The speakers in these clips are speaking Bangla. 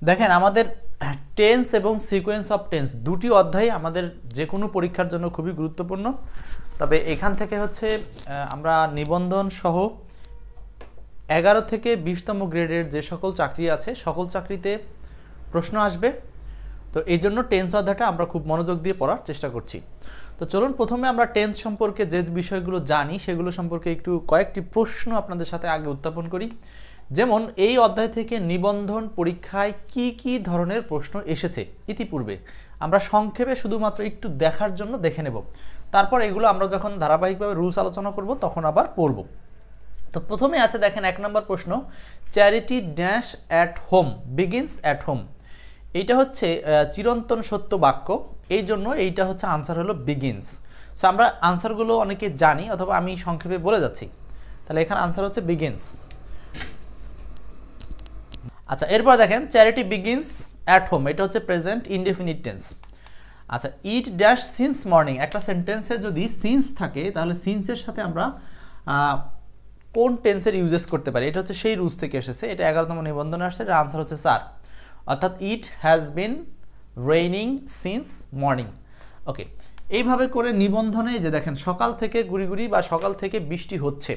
দেখেন আমাদের টেন্স এবং সিকোয়েন্স অফ টেন্স দুটি অধ্যায় আমাদের যে কোনো পরীক্ষার জন্য খুবই গুরুত্বপূর্ণ। তবে এখান থেকে হচ্ছে আমরা নিবন্ধন সহ 11 থেকে 20তম গ্রেডের যে সকল চাকরি আছে সকল চাকরিতে প্রশ্ন আসবে। তো এই জন্য টেন্স অধ্যায়টা আমরা খুব মনোযোগ দিয়ে পড়ার চেষ্টা করছি। তো চলুন প্রথমে আমরা টেন্স সম্পর্কে যে বিষয়গুলো জানি সেগুলো সম্পর্কে একটু কয়েকটি প্রশ্ন আপনাদের সাথে আগে উত্থাপন করি। যেমন এই অধ্যায় থেকে নিবন্ধন পরীক্ষায় কি কি ধরনের প্রশ্ন এসেছে ইতিপূর্বে আমরা সংক্ষেপে শুধুমাত্র একটু দেখার জন্য দেখে নেব, তারপর এগুলো আমরা যখন ধারাবাহিকভাবে রুলস আলোচনা করব তখন আবার পড়ব। তো প্রথমে আছে দেখেন 1 নম্বর প্রশ্ন, charity dash at home begins at home. এইটা হচ্ছে চিরন্তন সত্য বাক্য, এই জন্য এইটা হচ্ছে আনসার হলো বিগিনস। সো আমরা আনসারগুলো অনেকে জানি অথবা আমি সংক্ষেপে বলে যাচ্ছি, তাহলে এখানে আনসার হচ্ছে বিগিনস। আচ্ছা, এরপর দেখেন চ্যারিটি বিগিনস অ্যাট হোম, এটা হচ্ছে প্রেজেন্ট ইনডেফিনিট টেন্স। আচ্ছা, ইট ড্যাশ সিন্স মর্নিং, একটা সেন্টেন্সে যদি সিন্স থাকে তাহলে সিন্সের সাথে আমরা কোন টেন্সের ইউজেস করতে পারি, এটা হচ্ছে সেই রুলস থেকে এসেছে। এটা 11তম নিবন্ধনে আসছে, এটা আনসার হচ্ছে স্যার, অর্থাৎ it has been raining since morning. Okay, এইভাবে করে নিবন্ধনে যে দেখেন সকাল থেকে গুড়ি বা সকাল থেকে বৃষ্টি হচ্ছে,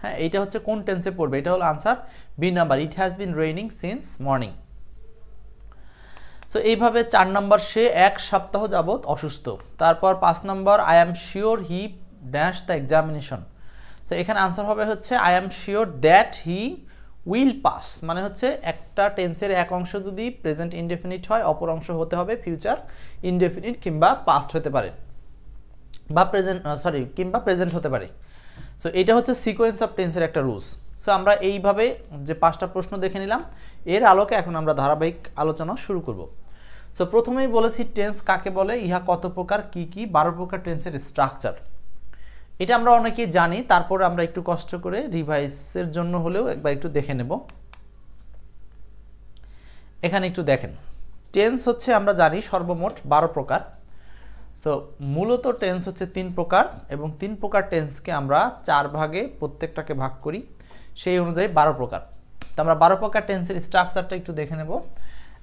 হ্যাঁ এইটা হচ্ছে কোন টেন্সে পড়বে, এটা হলো answer B number, it has been raining since morning. So এইভাবে 4 নম্বর, সে 1 সপ্তাহ যাবত অসুস্থ। তারপর 5 নম্বর, I am sure he dash the examination. So এখানে আনসার হবে হচ্ছে I am sure that he will pass, মানে হচ্ছে একটা টেন্সের এক অংশ যদি প্রেজেন্ট ইনডেফিনিট হয় অপর অংশ হতে হবে ফিউচার ইনডেফিনিট কিংবা পাস্ট হতে পারে বা প্রেজেন্ট হতে পারে। সো এটা হচ্ছে সিকোয়েন্স অফ টেন্সের একটা রুলস। সো আমরা এইভাবে যে 5টা প্রশ্ন দেখে নিলাম, এর আলোকে এখন আমরা ধারাবাহিক আলোচনা শুরু করব। সো প্রথমেই বলেছি টেন্স কাকে বলে, ইহা কত প্রকার, কি কি, 12 প্রকার টেন্সের স্ট্রাকচার। এটা আমরা অনেকেই জানি, তারপর আমরা একটু কষ্ট করে রিভাইসের জন্য হলেও একবার একটু দেখে নেব। এখানে একটু দেখেন, টেন্স হচ্ছে আমরা জানি সর্বমোট 12 প্রকার। সো মূলত টেন্স হচ্ছে 3 প্রকার এবং 3 প্রকার টেন্সকে আমরা 4 ভাগে প্রত্যেকটাকে ভাগ করি, সেই অনুযায়ী 12 প্রকার। তো আমরা 12 প্রকার টেন্সের স্ট্রাকচারটা একটু দেখে নেব।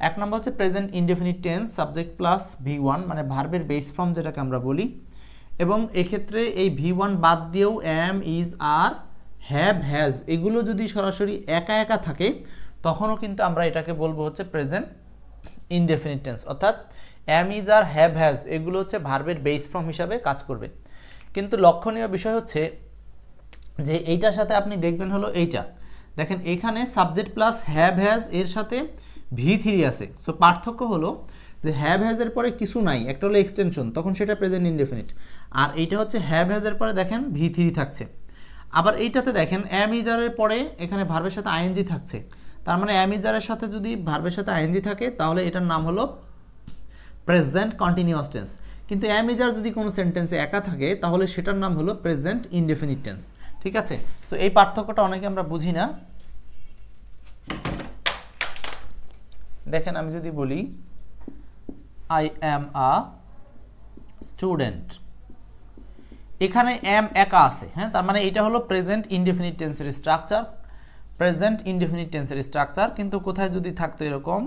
1 নম্বর হচ্ছে present indefinite tense, subject plus V1, মানে ভার্বের বেস ফর্ম যেটাকে আমরা বলি। এবং এক্ষেত্রে এই V1 বাদ দিয়েও অ্যাম, ইজ, আর, হ্যাভ, হ্যাজ এগুলো যদি সরাসরি একা একা থাকে তখনও কিন্তু আমরা এটাকে বলবো হচ্ছে প্রেজেন্ট ইনডেফিনিট টেন্স, অর্থাৎ অ্যাম, ইজ, আর, হ্যাভ, হ্যাজ এগুলো হচ্ছে ভার্বের বেস ফর্ম হিসাবে কাজ করবে। কিন্তু লক্ষণীয় বিষয় হচ্ছে যে এইটার সাথে আপনি দেখবেন হলো এইটা, দেখেন এখানে সাবজেক্ট প্লাস হ্যাভ, হ্যাজ এর সাথে V3 আছে। সো পার্থক্য হলো যে হ্যাভ হ্যাজের পরে কিছু নাই, একটা হলো এক্সটেনশন, তখন সেটা প্রেজেন্ট ইনডেফিনিট। আর এইটা হচ্ছে হ্যাভ হ্যাজের পরে দেখেন V3 থাকছে। আবার এইটাতে দেখেন অ্যাম, ইজ, আরের পরে এখানে ভার্বের সাথে আইএনজি থাকছে। তার মানে অ্যাম, ইজ, আরের সাথে যদি ভার্বের সাথে আইএনজি থাকে তাহলে এটার নাম হলো প্রেজেন্ট কন্টিনিউয়াস টেন্স। কিন্তু অ্যাম, ইজ, আর যদি কোনো সেন্টেন্সে একা থাকে তাহলে সেটার নাম হলো প্রেজেন্ট ইনডেফিনিট টেন্স। ঠিক আছে, সো এই পার্থক্যটা অনেকে আমরা বুঝি না। দেখেন আমি যদি বলি আই অ্যাম আ স্টুডেন্ট, এখানে অ্যাম একা আছে, হ্যাঁ তার মানে এটা হলো প্রেজেন্ট ইনডেফিনিট টেন্সের স্ট্রাকচার, প্রেজেন্ট ইনডেফিনিট টেন্সের স্ট্রাকচার। কিন্তু কোথায় যদি থাকতো এরকম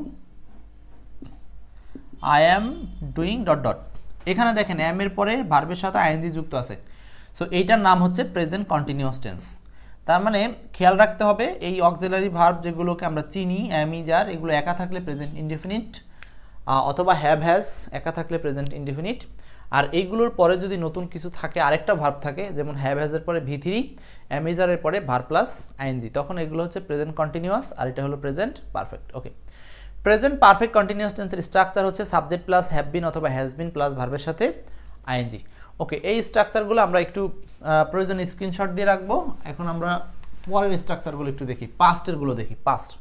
I am doing dot dot, এখানে দেখেন অ্যাম এর পরে ভার্বের সাথে আইএনজি যুক্ত আছে। সো এইটার নাম হচ্ছে প্রেজেন্ট কন্টিনিউয়াস টেন্স। তার মানে খেয়াল রাখতে হবে এই অক্সিলারি ভার্ব যেগুলোকে আমরা চিনি, অ্যাম, ইজ, আর এগুলো একা থাকলে প্রেজেন্ট ইনডেফিনিট, অথবা হ্যাভ, হ্যাজ একা থাকলে প্রেজেন্ট ইনডেফিনিট। আর এইগুলোর পরে যদি নতুন কিছু থাকে, আরেকটা ভার্ব থাকে, যেমন হ্যাভ হ্যাজের পরে V3, অ্যাম, ইজ, আরের পরে ভার্ব প্লাস আইএনজি, তখন এগুলো হচ্ছে প্রেজেন্ট কন্টিনিউয়াস আর এটা হলো প্রেজেন্ট পারফেক্ট। ওকে, প্রেজেন্ট পারফেক্ট কন্টিনিউয়াস টেন্সের স্ট্রাকচার হচ্ছে সাবজেক্ট প্লাস হ্যাভ বিন অথবা হ্যাজ বিন প্লাস ভার্বের সাথে আইএনজি। ওকে, এই স্ট্রাকচারগুলো আমরা একটু প্রয়োজনীয় স্ক্রিনশট দিয়ে রাখবো। এখন আমরা পরের স্ট্রাকচারগুলো একটু দেখি, পাস্টেরগুলো দেখি। পাস্ট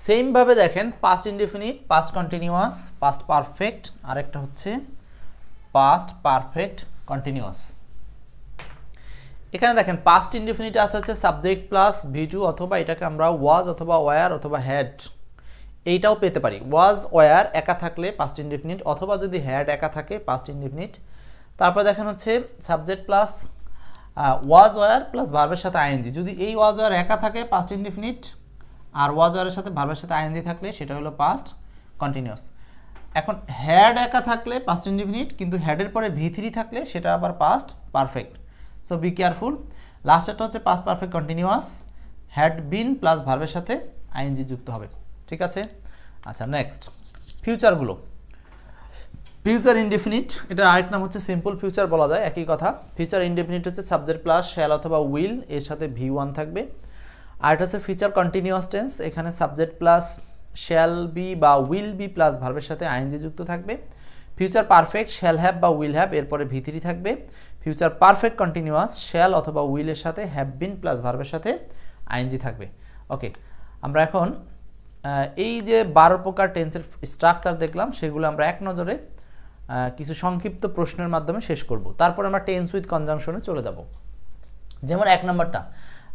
সেমভাবে দেখেন, past indefinite, past continuous, past perfect, আরেকটা হচ্ছে পাস্ট পারফেক্ট কন্টিনিউয়াস। এখানে দেখেন পাস্ট ইনডেফিনিট আছে হচ্ছে সাবজেক্ট প্লাস V2, অথবা এটাকে আমরা ওয়াজ অথবা ওয়ার অথবা হ্যাড এইটাও পেতে পারি। ওয়াজ, ওয়ার একা থাকলে পাস্ট ইনডেফিনিট, অথবা যদি হ্যাড একা থাকে পাস্ট ইনডেফিনিট। তারপর দেখেন হচ্ছে subject plus was, were plus ভার্বের সাথে আইএনজি, যদি এই ওয়াজ, ওয়ার একা থাকে পাস্ট ইনডেফিনিট, আর ওয়াজ ওয়ারের সাথে ভার্বের সাথে আইএনজি থাকলে সেটা হলো পাস্ট কন্টিনিউয়াস। এখন হ্যাড একা থাকলে পাস্ট ইনডিফিনিট, কিন্তু হ্যাডের পরে ভি থ্রি থাকলে সেটা আবার past perfect. So be careful. লাস্টেরটা হচ্ছে past perfect continuous, had been plus ভার্বের সাথে আইএনজি যুক্ত হবে। ঠিক আছে, আচ্ছা নেক্সট ফিউচারগুলো। ফিউচার ইনডেফিনিট, এটা আরেক নাম হচ্ছে সিম্পল ফিউচার বলা যায়, একই কথা। ফিউচার ইনডেফিনিট হচ্ছে সাবজেক্ট প্লাস শ্যাল অথবা উইল এর সাথে V1 থাকবে। আর এটা হচ্ছে ফিউচার কন্টিনিউয়াস টেন্স, এখানে সাবজেক্ট প্লাস শ্যাল বি বা উইল বি প্লাস ভার্বের সাথে আইএনজি যুক্ত থাকবে। ফিউচার পারফেক্ট শ্যাল হ্যাভ বা উইল হ্যাভ এরপরে V3 থাকবে। ফিউচার পারফেক্ট কন্টিনিউয়াস শ্যাল অথবা উইলের সাথে হ্যাভ বিন প্লাস ভার্বের সাথে আইএনজি থাকবে। ওকে, আমরা এখন এই যে 12 প্রকার টেন্সের স্ট্রাকচার দেখলাম সেগুলো আমরা এক নজরে কিছু সংক্ষিপ্ত প্রশ্নের মাধ্যমে শেষ করব। তারপর আমরা টেন্স উইথ কনজাংশনে চলে যাব। যেমন এক নম্বরটা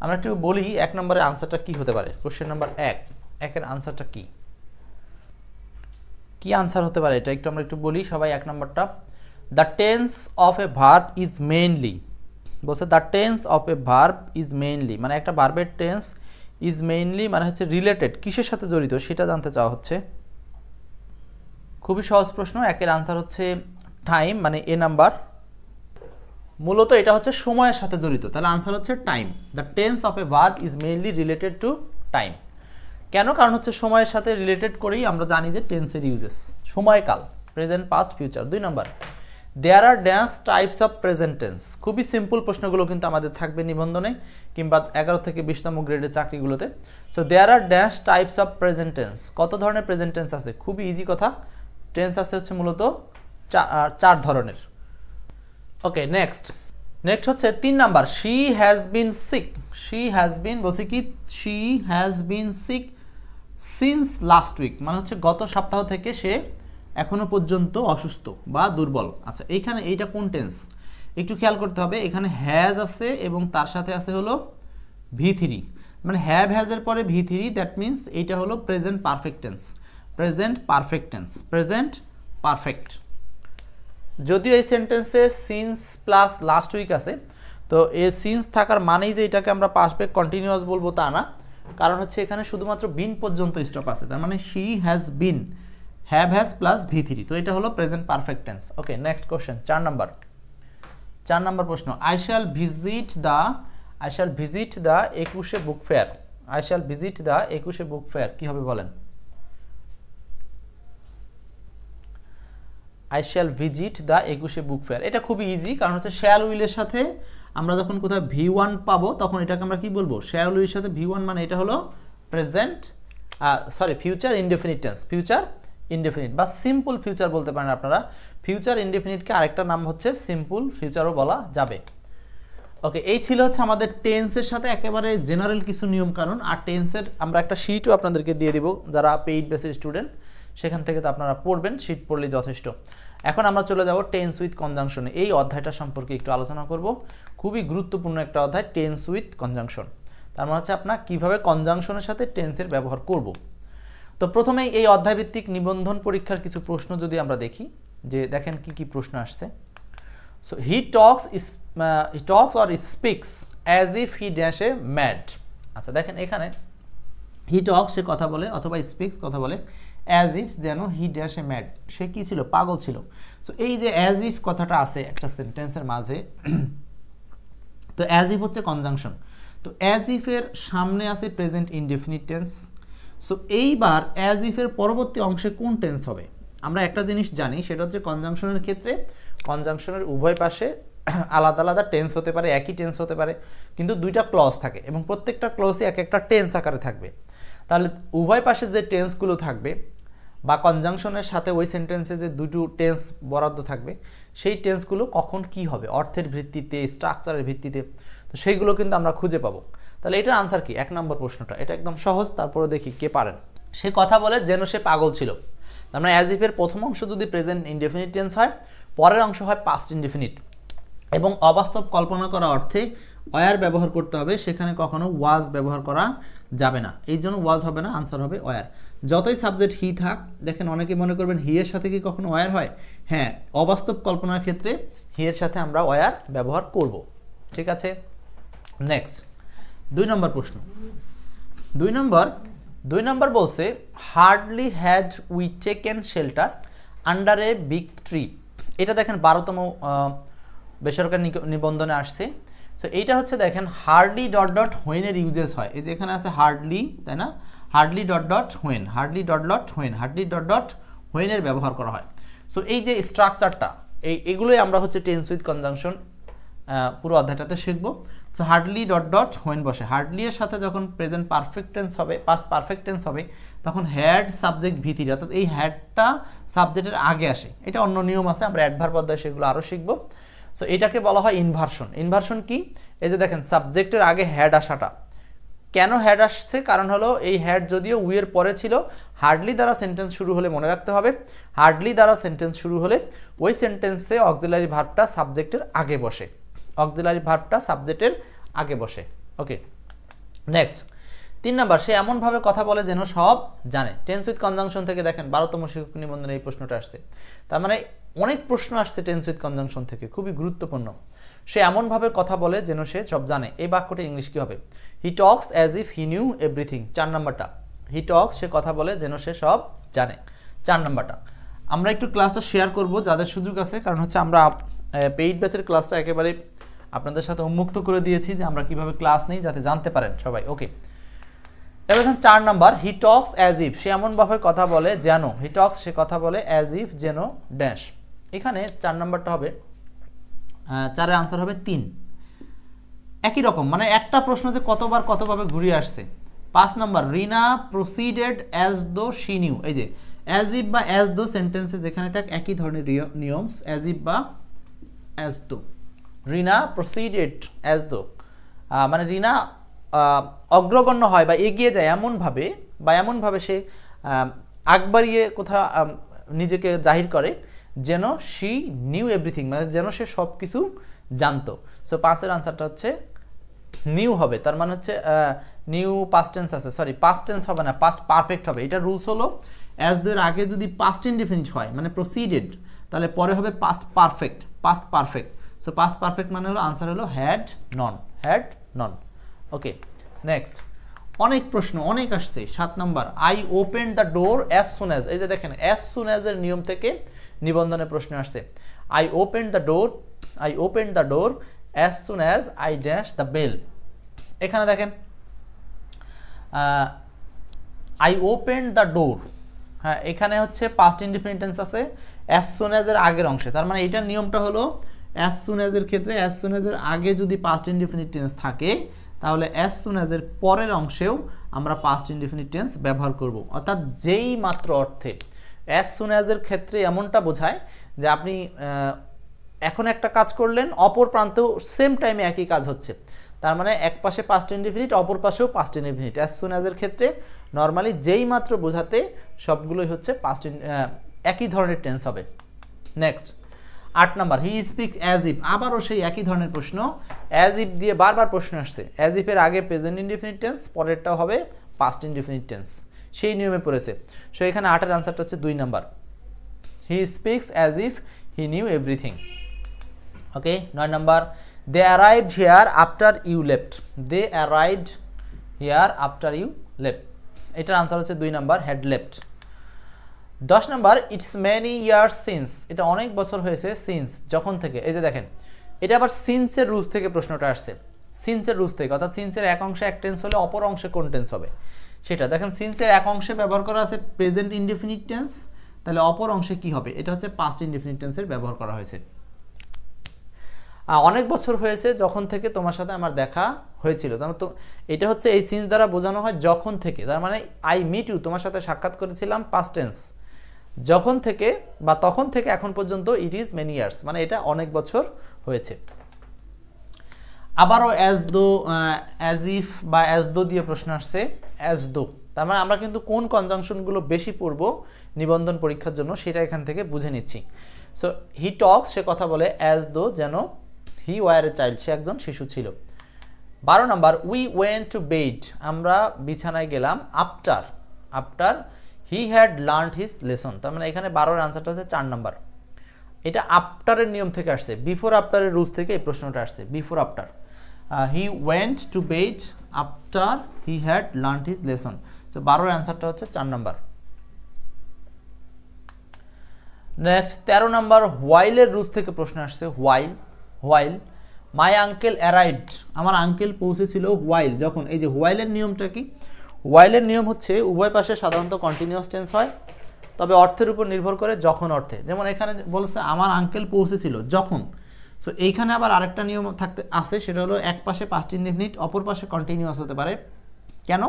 আমরা একটু বলি, এক নম্বরের আনসারটা কি হতে পারে। কোশ্চেন নাম্বার 1, একের আনসারটা কি কি আনসার হতে পারে এটা একটু আমরা একটু বলি সবাই। এক নম্বরটা, the tense of a verb is mainly, বলছে the tense of a verb is mainly, মানে একটা ভার্বের টেন্স ইজ মেইনলি মানে হচ্ছে রিলেটেড, কিসের সাথে জড়িত সেটা জানতে চাওয়া হচ্ছে। খুবই সহজ প্রশ্ন, একের আনসার হচ্ছে টাইম, মানে এ নাম্বার। মূলত এটা হচ্ছে সময়ের সাথে জড়িত, তাহলে আনসার হচ্ছে time. The tense of a verb is mainly related to time. কেন? কারণ হচ্ছে সময়ের সাথে রিলেটেড করেই আমরা জানি যে টেন্সের ইউজেস সময়কাল, present past future. 2 number, there are dance types of present tense. খুবই সিম্পল প্রশ্নগুলো কিন্তু আমাদের থাকবে নিবন্ধনে কিংবা 11 থেকে 20তম গ্রেডের চাকরিগুলোতে। So there are dance types of present tense, কত ধরনের প্রেজেন্ট টেন্স আছে? খুবই ইজি কথা, টেন্স আছে হচ্ছে মূলত 4 ধরনের। ওকে, নেক্সট হচ্ছে 3 number, she has been sick. She has been বলছে কি, she has been sick since last week, মানে হচ্ছে গত সপ্তাহ থেকে সে এখনো পর্যন্ত অসুস্থ বা দুর্বল। আচ্ছা, এইখানে এইটা কোন টেন্স একটু খেয়াল করতে হবে। এখানে হ্যাজ আছে এবং তার সাথে আছে হলো V3, মানে হ্যাভ হ্যাজের পরে V3, দ্যাট মিনস এইটা হলো present perfect tense. Present perfect tense, present perfect. যদিও এই সেন্টেন্সে সিন্স প্লাস লাস্ট উইক আছে, তো এই সিন্স থাকার মানেই যে এটাকে আমরা পারফেক্ট কন্টিনিউয়াস বলবো তা না, কারণ হচ্ছে এখানে শুধুমাত্র বিন পর্যন্ত স্টপ আছে, তার মানে she has been, have has plus V3, তো এটা হলো present perfect tense. Okay, next question 4 number প্রশ্ন, আই শ্যাল ভিজিট দ্য 21শে book fair. I shall visit the 21শে বুক ফেয়ার কি হবে বলেন? আই শ্যাল ভিজিট দ্য 21শে বুক ফেয়ার, এটা খুবই ইজি, কারণ হচ্ছে শ্যাল উইলের সাথে আমরা যখন কোথাও V1 পাবো তখন এটাকে আমরা কি বলবো? শ্যাল উইলের সাথে V1, মানে এটা হলো present future indefinite tense, future indefinite বা সিম্পল ফিউচার বলতে পারেন আপনারা। ফিউচার ইনডেফিনিটকে আরেকটা নাম হচ্ছে সিম্পল ফিউচারও বলা যাবে। ওকে, এই ছিল হচ্ছে আমাদের টেন্সের সাথে একেবারে জেনারেল কিছু নিয়ম কানুন। আর টেন্সের আমরা একটা শিটও আপনাদেরকে দিয়ে দিব, যারা পেইড বেসের স্টুডেন্ট সেখান থেকে তো আপনারা পড়বেন, শিট পড়লেই যথেষ্ট। এখন আমরা চলে যাব টেন্স উইথ কনজাংশনে। এই অধ্যায়টা সম্পর্কে একটু আলোচনা করব, খুবই গুরুত্বপূর্ণ একটা অধ্যায়, টেন্স উইথ কনজাংশন। তার মানে হচ্ছে আপনার কীভাবে কনজাংশনের সাথে টেন্সের ব্যবহার করব। তো প্রথমেই এই অধ্যায়ভিত্তিক নিবন্ধন পরীক্ষার কিছু প্রশ্ন যদি আমরা দেখি, যে দেখেন কি কি প্রশ্ন আসছে। So he Tux or speaks as if he dash a mad. আচ্ছা দেখেন এখানে হি টক্স সে কথা বলে, অথবা স্পিক্স কথা বলে, অ্যাজ ইফ যেন হি ড্যাশ এ ম্যাড সে কি ছিল? পাগল ছিল। সো এই যে অ্যাজ ইফ কথাটা আছে একটা সেন্টেন্সের মাঝে, তো অ্যাজ ইফ হচ্ছে কনজাংশন। তো অ্যাজ ইফের সামনে আছে প্রেজেন্ট ইনডেফিনিট টেন্স। সো এইবার অ্যাজ ইফের পরবর্তী অংশে কোন টেন্স হবে? আমরা একটা জিনিস জানি, সেটা হচ্ছে কনজাংশনের ক্ষেত্রে কনজাংশনের উভয় পাশে আলাদা আলাদা টেন্স হতে পারে, একই টেন্স হতে পারে, কিন্তু 2টা ক্লজ থাকে এবং প্রত্যেকটা ক্লজে এক একটা টেন্স আকারে থাকবে। তাহলে উভয় পাশে যে টেন্সগুলো থাকবে বা কনজাংশনের সাথে ওই সেন্টেন্সে যে 2টো টেন্স বরাদ্দ থাকবে, সেই টেন্সগুলো কখন কি হবে, অর্থের ভিত্তিতে, স্ট্রাকচারের ভিত্তিতে, তো সেইগুলো কিন্তু আমরা খুঁজে পাবো। তাহলে এটার আনসার কি? 1 নম্বর প্রশ্নটা, এটা একদম সহজ। তারপরে দেখি কে পারেন। সে কথা বলে যেন সে পাগল ছিল। আমরা অ্যাজ ইফের প্রথম অংশ যদি প্রেজেন্ট ইনডেফিনিট টেন্স হয়, পরের অংশ হয় পাস্ট ইনডেফিনিট, এবং অবাস্তব কল্পনা করা অর্থে ওয়ার ব্যবহার করতে হবে, সেখানে কখনো ওয়াজ ব্যবহার করা যাবে না। এই জন্য ওয়াজ হবে না, আনসার হবে ওয়ার। যতই সাবজেক্ট হি থাক, দেখেন অনেকে মনে করবেন হি এর সাথে কি কখনো ওয়ার হয়? হ্যাঁ, অবাস্তব কল্পনার ক্ষেত্রে হি এর সাথে আমরা ওয়ার ব্যবহার করব। ঠিক আছে, নেক্সট 2 নম্বর প্রশ্ন। 2 নম্বর, 2 নাম্বার বলছে hardly had we taken shelter under a big tree. এটা দেখেন 12তম বেসরকারি নিবন্ধনে আসছে। সো এইটা হচ্ছে দেখেন হার্ডলি ডট ডট হোয়েনের ইউজেস হয়, এই যে এখানে আছে হার্ডলি, তাই না, hardly dot dot when, hardly dot dot when, hardly dot dot হোয়েনের ব্যবহার করা হয়। সো এই যে স্ট্রাকচারটা, এগুলোই আমরা হচ্ছে টেন্স উইথ কনজাংশন পুরো অধ্যায়টাতে শিখবো। So hardly dot dot when বসে, হার্ডলি এর সাথে যখন প্রেজেন্ট পারফেক্ট টেন্স হবে, পাস্ট পারফেক্ট টেন্স হবে, তখন হ্যাড সাবজেক্ট ভিতরে, অর্থাৎ এই হ্যাডটা সাবজেক্টের আগে আসে। এটা অন্য নিয়ম আছে, আমরা অ্যাডভার্ব অধ্যায়ে সেগুলো আরও শিখবো। সো এটাকে বলা হয় ইনভার্সন। ইনভার্সন কি? এই যে দেখেন সাবজেক্টের আগে হ্যাড আসাটা, কেন হ্যাড আসছে? কারণ হলো এই হ্যাড যদিও উইয়ের পরে ছিল, হার্ডলি দ্বারা সেন্টেন্স শুরু হলে মনে রাখতে হবে, হার্ডলি দ্বারা সেন্টেন্স শুরু হলে ওই সেন্টেন্সে অক্সিলারি ভার্বটা সাবজেক্টের আগে বসে, অক্সিলারি ভার্বটা সাবজেক্টের আগে বসে। ওকে, নেক্সট 3 নাম্বার, সে এমনভাবে কথা বলে যেন সব জানে। টেন্স উইথ কনজাংশন থেকে দেখেন 12তম শিক্ষক নিবন্ধনে এই প্রশ্নটা আসছে। তার মানে অনেক প্রশ্ন আসছে টেন্স উইথ কনজাংশন থেকে, খুবই গুরুত্বপূর্ণ। সে এমনভাবে কথা বলে যেন সে সব জানে। এই বাক্যটা ইংলিশ কি হবে? He talks as if he knew everything. 4 নাম্বারটা, হি টক্স, সে কথা বলে যেন সে সব জানে। 4 নাম্বারটা আমরা একটু ক্লাসটা শেয়ার করব যাদের সুযোগ আছে, কারণ হচ্ছে আমরা পেইড ব্যাচের ক্লাসটা একেবারে আপনাদের সাথে উন্মুক্ত করে দিয়েছি যে আমরা কিভাবে ক্লাস নেই, যাতে জানতে পারেন সবাই। ওকে, এবার দেখুন 4 number, he talks as if, সে এমনভাবে কথা বলে যেন, হি টক্স, সে কথা বলে অ্যাজ ইফ যেন ড্যাশ। এখানে 4 নাম্বারটা হবে, 4-এর আনসার হবে 3। একই রকম, মানে একটা প্রশ্ন যে কতবার কতভাবে ঘুরিয়ে আসছে। 5 number, Rina proceeded as though she new. এই যে অ্যাজ ইফ বা অ্যাজ দো সেন্টেন্সে যেখানে থাক একই ধরনের নিয়মস, অ্যাজ ইফ বা অ্যাজ দো। রিনা প্রসিডেড অ্যাজ দো, মানে রিনা অগ্রগণ্য হয় বা এগিয়ে যায় এমনভাবে, বা এমনভাবে সে আগ বাড়িয়ে কোথা নিজেকে জাহির করে যেন শি নিউ এভরিথিং, মানে যেন সে সব কিছু জানতো। সো 5-এর আনসারটা হচ্ছে নিউ হবে। তার মানে হচ্ছে নিউ পাস্ট টেন্স আছে, সরি পাস্ট টেন্স হবে না, পাস্ট পারফেক্ট হবে। এটা রুলস হলো অ্যাজ দো এর আগে যদি পাস্ট ইনডিফিনিট হয়, মানে প্রসিডেড, তাহলে পরে হবে past perfect, past perfect. So past perfect মানে হলো আনসার হলো had known, had known. Okay, next অনেক প্রশ্ন অনেক আসছে। 7 number, I open the door as soon as. এই যে দেখেন অ্যাজ সুন অ্যাজ এর নিয়ম থেকে নিবন্ধনে প্রশ্ন আসছে। I open the door, I open the door as soon as I dash the bell. এখানে দেখেন আই ওপেন দ্য ডোর, হ্যাঁ এখানে হচ্ছে পাস্ট ইনডিফিনিট টেন্স আছে অ্যাজ সুন অ্যাজ এর আগের অংশে। তার মানে এটার নিয়মটা হলো অ্যাজ সুন অ্যাজ এর ক্ষেত্রে অ্যাজ সুন অ্যাজ এর আগে যদি পাস্ট ইনডিফিনিট টেন্স থাকে, তাহলে অ্যাজ সুন অ্যাজ এর পরের অংশেও আমরা পাস্ট ইনডিফিনিট টেন্স ব্যবহার করব। অর্থাৎ যেই মাত্র অর্থে অ্যাজ সুন অ্যাজ এর ক্ষেত্রে এমনটা বোঝায় যে আপনি এখন একটা কাজ করলেন, অপর প্রান্তেও সেম টাইমে একই কাজ হচ্ছে। তার মানে এক পাশে পাস্ট ইনডিফিনিট, অপর পাশেও past indefinite. As soon as এর ক্ষেত্রে নর্মালি যেই মাত্র বোঝাতে সবগুলোই হচ্ছে পাস্ট একই ধরনের টেন্স হবে। Next 8 number, he speaks as if. আবারও সেই একই ধরনের প্রশ্ন, অ্যাজ ইফ দিয়ে বারবার প্রশ্ন আসছে। অ্যাজ ইফের আগে প্রেজেন্ট ইনডিফিনিট টেন্স, পরেরটাও হবে পাস্ট ইনডিফিনিট টেন্স, সেই নিয়মে পড়েছে। সো এখানে 8-এর আনসারটা হচ্ছে 2 number, he speaks as if he knew everything. Okay, 9 number, they arrived here after you left. They arrived here after you left, এটার আনসার হচ্ছে 2 number, had left. 10 number, it's many years since. এটা অনেক বছর হয়েছে, সিন্স যখন থেকে। এই যে দেখেন এটা আবার সিন্সের রুলস থেকে প্রশ্নটা আসছে, সিন্সের রুলস থেকে। অর্থাৎ সিন্সের এক অংশে এক টেন্স হলে অপর অংশে কোন টেন্স হবে সেটা দেখেন। সিন্সের এক অংশে ব্যবহার করা আছে প্রেজেন্ট ইনডিফিনিট টেন্স, তাহলে অপর অংশে কি হবে? এটা হচ্ছে পাস্ট ইনডিফিনিট টেন্সের ব্যবহার করা হয়েছে। অনেক বছর হয়েছে যখন থেকে তোমার সাথে আমার দেখা হয়েছিল। তার মানে তো এটা হচ্ছে এই সিন্স দ্বারা বোঝানো হয় যখন থেকে। তার মানে আই মিট ইউ, তোমার সাথে সাক্ষাৎ করেছিলাম, পাস্ট টেন্স। যখন থেকে বা তখন থেকে এখন পর্যন্ত ইট ইজ মেনি ইয়ার্স, মানে এটা অনেক বছর হয়েছে। আবারও অ্যাজ দো, অ্যাজ ইফ বা অ্যাজ দো দিয়ে প্রশ্ন আসছে, অ্যাজ দো। তার মানে আমরা কিন্তু কোন কনজাংশনগুলো বেশি পড়ব নিবন্ধন পরীক্ষার জন্য সেটা এখান থেকে বুঝে নিচ্ছি। সো হি টক্স, সে কথা বলে অ্যাজ দো যেন হি ওয়ার এ চাইল্ড, সে একজন শিশু ছিল। 12 number, we went to bed, আমরা বিছানায় গেলাম after, after he had learned his lesson. তার মানে এখানে 12-এর আনসারটা হচ্ছে 4 নাম্বার। এটা আফটারের নিয়ম থেকে আসছে, বিফোর আফটারের রুলস থেকে এই প্রশ্নটা আসছে, before after. He went to bed after he had learned his lesson. So 12 এর অ্যান্সারটা হচ্ছে 4 নাম্বার। নেক্সট 13 নাম্বার হোয়াইলের রুলস থেকে প্রশ্ন আসছে। হোয়াইল মাই আঙ্কেল অ্যারাইভড, আমার আঙ্কেল পৌঁছেছিল হোয়াইল যখন। এই যে হোয়াইলের নিয়মটা কি? হোয়াইলের নিয়ম হচ্ছে উভয় পাশে সাধারণত কন্টিনিউয়াস টেন্স হয়, তবে অর্থের উপর নির্ভর করে যখন অর্থে। যেমন এখানে বলছে আমার আঙ্কেল পৌঁছেছিল যখন। সো এইখানে আবার আরেকটা নিয়ম থাকতে আছে, সেটা হলো এক পাশে পাস্ট ইনডেফিনিট, অপর পাশে কন্টিনিউয়াস হতে পারে। কেন?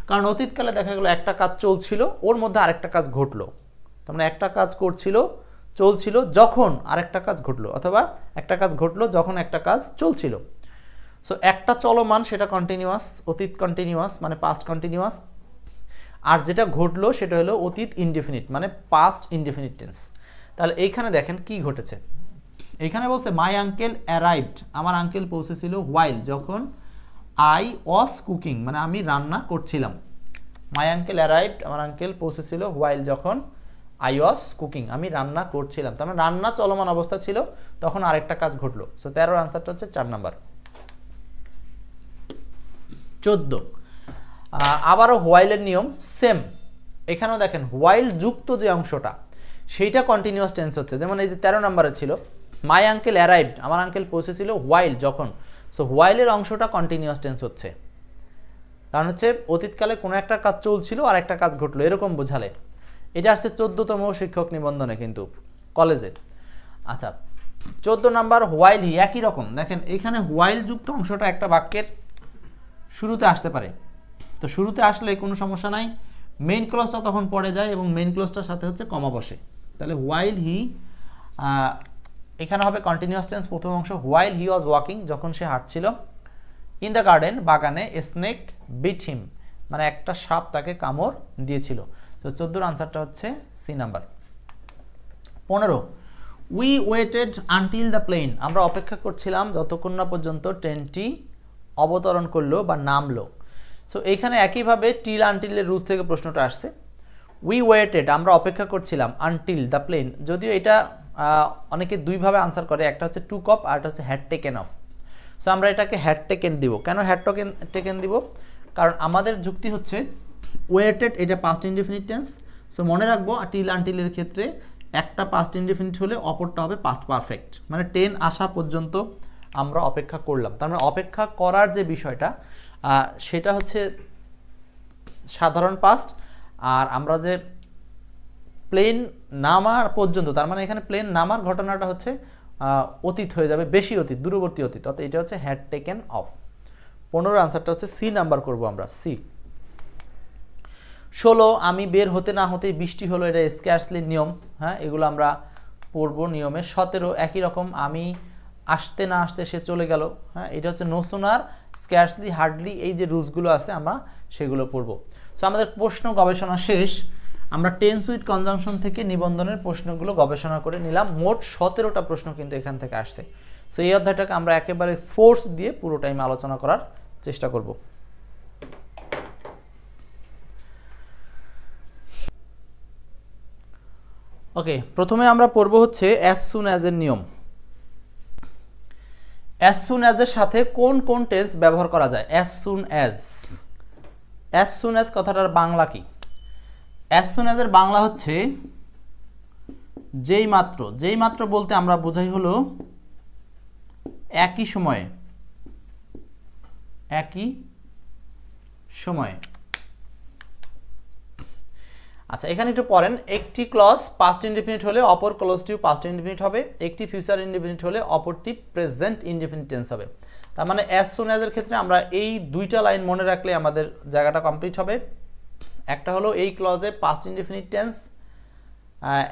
কারণ অতীতকালে দেখা গেলো একটা কাজ চলছিল, ওর মধ্যে আরেকটা কাজ ঘটলো। তার মানে একটা কাজ চলছিল যখন আরেকটা কাজ ঘটলো, অথবা একটা কাজ ঘটলো যখন একটা কাজ চলছিল। সো একটা চলমান সেটা কন্টিনিউয়াস, অতীত কন্টিনিউয়াস মানে পাস্ট কন্টিনিউয়াস, আর যেটা ঘটলো সেটা হলো অতীত ইনডেফিনিট মানে পাস্ট ইনডেফিনিট টেন্স। তাহলে এইখানে দেখেন কি ঘটেছে। এইখানে বলছে মাই আঙ্কেল অ্যারাইভড, আমার আঙ্কেল পৌঁছেছিল হোয়াইল যখন আই ওয়াজ কুকিং মানে আমি রান্না করছিলাম। মাই আঙ্কেল অ্যারাইভড, আমার আঙ্কেল পৌঁছেছিল হোয়াইল যখন আই ওয়াজ কুকিং আমি রান্না করছিলাম। তার মানে রান্না চলমান অবস্থা ছিল, তখন আরেকটা কাজ ঘটলো। সো 13 আনসারটা হচ্ছে 4 নাম্বার। 14 আবারও হোয়াইলের নিয়ম সেম। এখানেও দেখেন হোয়াইল যুক্ত যে অংশটা সেইটা কন্টিনিউয়াস টেন্স হচ্ছে। যেমন এই যে 13 নম্বরে ছিল মাই আঙ্কেল অ্যারাইভড, আমার আঙ্কেল পৌঁছেছিল হোয়াইল যখন। সো হোয়াইলের অংশটা কন্টিনিউয়াস টেন্স হচ্ছে, কারণ হচ্ছে অতীতকালে কোনো একটা কাজ চলছিল আর একটা কাজ ঘটলো, এরকম বোঝালে। এটা আসছে 14তম শিক্ষক নিবন্ধনে কিন্তু কলেজে। আচ্ছা 14 নাম্বার হোয়াইল হি, একই রকম দেখেন এখানে হোয়াইল যুক্ত অংশটা একটা বাক্যের শুরুতে আসতে পারে। তো শুরুতে আসলে কোনো সমস্যা নাই, মেইন ক্লজটা তখন পড়ে যায় এবং মেইন ক্লজটার সাথে হচ্ছে কমা বসে। তাহলে হোয়াইল হি এখানে হবে কন্টিনিউয়াস টেন্স প্রথম অংশ। হোয়াইল হি ওয়াজ ওয়াকিং, যখন সে হাঁটছিল। ইন দ্য গার্ডেন, বাগানে। স্নেক বিট হিম মানে একটা সাপ তাকে কামড় দিয়েছিল। তো 14 আনসারটা হচ্ছে C number. 15 we waited until the plane, আমরা অপেক্ষা করছিলাম যতক্ষণ না পর্যন্ত ট্রেনটি অবতরণ করলো বা নামলো। সো এইখানে একইভাবে টিল আনটিলের রুলস থেকে প্রশ্নটা আসছে। উই ওয়েটেড আমরা অপেক্ষা করছিলাম, আনটিল দ্য প্লেন, যদিও এটা অনেকে দুইভাবে আনসার করে, একটা হচ্ছে টুক অফ আর একটা হচ্ছে হ্যাড টেকেন অফ। সো আমরা এটাকে হ্যাড টেকেন দিব। কেন হ্যাড টেকেন দিব? কারণ আমাদের যুক্তি হচ্ছে ওয়েটেড এটা পাস্ট ইনডেফিনিট টেন্স। সো মনে রাখবো টিল আনটিলের ক্ষেত্রে একটা পাস্ট ইনডেফিনিট হলে অপরটা হবে পাস্ট পারফেক্ট, মানে টেন আসা পর্যন্ত আমরা অপেক্ষা করলাম। তার মানে অপেক্ষা করার যে বিষয়টা সেটা হচ্ছে সাধারণ পাস্ট, আর আমরা যে প্লেন নামার পর্যন্ত, তার মানে এখানে প্লেন নামার ঘটনাটা হচ্ছে অতীত হয়ে যাবে, বেশি অতীত, দূরবর্তী অতীত, অর্থাৎ এটা হচ্ছে হ্যাড টেকেন অফ। 15 আনসারটা হচ্ছে সি নাম্বার করব আমরা, সি। 16 আমি বের হতে না হতেই বৃষ্টি হলো, এটা স্ক্যার্সলি নিয়ম। হ্যাঁ, এগুলো আমরা পড়বো নিয়মে। 17 একই রকম, আমি আসতে না আসতে সে চলে গেল। হ্যাঁ, এটা হচ্ছে নো সুনার, স্ক্যার্সলি, হার্ডলি, এই যে রুলসগুলো আছে আমরা সেগুলো পড়বো। সো আমাদের প্রশ্ন গবেষণা শেষ। আমরা টেন্স উইথ কনজাংশন থেকে নিবন্ধনের প্রশ্নগুলো গবেষণা করে নিলাম। মোট 17টা প্রশ্ন কিন্তু এখান থেকে আসছে। সো এই অধ্যায়টাকে আমরা একেবারে ফোর্স দিয়ে পুরো টাইম আলোচনা করার চেষ্টা করব। ওকে, প্রথমে আমরা পড়ব হচ্ছে অ্যাজ সুন অ্যাজ এর নিয়ম। অ্যাজ সুন অ্যাজ এর সাথে কোন কোন টেন্স ব্যবহার করা যায়? অ্যাজ সুন অ্যাজ কথাটার বাংলা কি? অ্যাজ সুন অ্যাজ এর বাংলা হচ্ছে যেই মাত্র। যেই মাত্র বলতে আমরা বোঝাই হলো একই সময়ে, একই সময়ে। আচ্ছা, এখানে একটু পড়েন। একটি ক্লজ পাস্ট ইনডেফিনিট হলে অপর ক্লজটিও পাস্ট ইনডেফিনিট হবে। একটি ফিউচার ইনডেফিনিট হলে অপরটি প্রেজেন্ট ইনডেফিনিট টেন্স হবে। তার মানে অ্যাজ সুন অ্যাজ এর ক্ষেত্রে আমরা এই দুইটা লাইন মনে রাখলে আমাদের জায়গাটা কমপ্লিট হবে। একটা হলো এই ক্লজে পাস্ট ইনডেফিনিট টেন্স,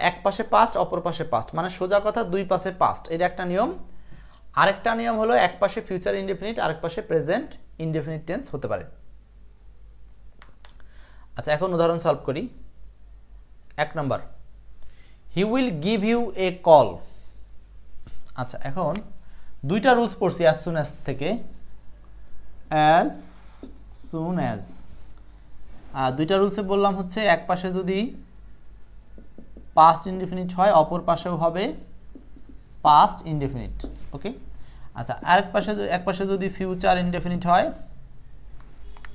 এক পাশে পাস্ট অপর পাশে পাস্ট, মানে সোজা কথা দুই পাশে পাস্ট, এটা একটা নিয়ম। আরেকটা নিয়ম হলো এক পাশে ফিউচার ইনডেফিনিট, আরেক পাশে প্রেজেন্ট ইনডেফিনিট টেন্স হতে পারে। আচ্ছা, এখন উদাহরণ সলভ করি। 1 নম্বর, he will give you a call. আচ্ছা, এখন দুইটা রুলস পড়ছি অ্যাজ সুন অ্যাজ থেকে। অ্যাজ সুন অ্যাজ দুইটা রুলসে বললাম হচ্ছে এক পাশে যদি পাস্ট ইনডেফিনিট হয় অপর পাশেও হবে পাস্ট ইনডেফিনিট। ওকে, আচ্ছা, আরেক পাশে এক পাশে যদি ফিউচার ইনডেফিনিট হয়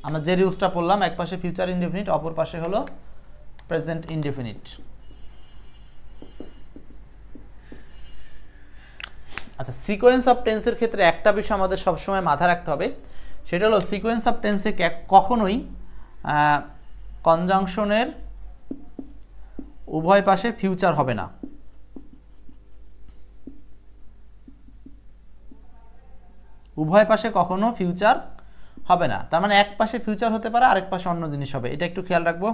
আমরা যে রুলসটা পড়লাম, এক পাশে ফিউচার ইনডেফিনিট, অপর পাশে হলো প্রেজেন্ট ইনডেফিনিট। আচ্ছা, সিকোয়েন্স অফ টেন্সের ক্ষেত্রে একটা বিষয় আমাদের সবসময় মাথায় রাখতে হবে, সেটা হলো সিকোয়েন্স অফ টেন্সে কখনোই কনজাংশনের উভয় পাশে ফিউচার হবে না। উভয় পাশে কখনো ফিউচার হবে না, তার মানে এক পাশে ফিউচার হতে পারে, আরেক পাশে অন্য জিনিস হবে, এটা একটু খেয়াল রাখবো।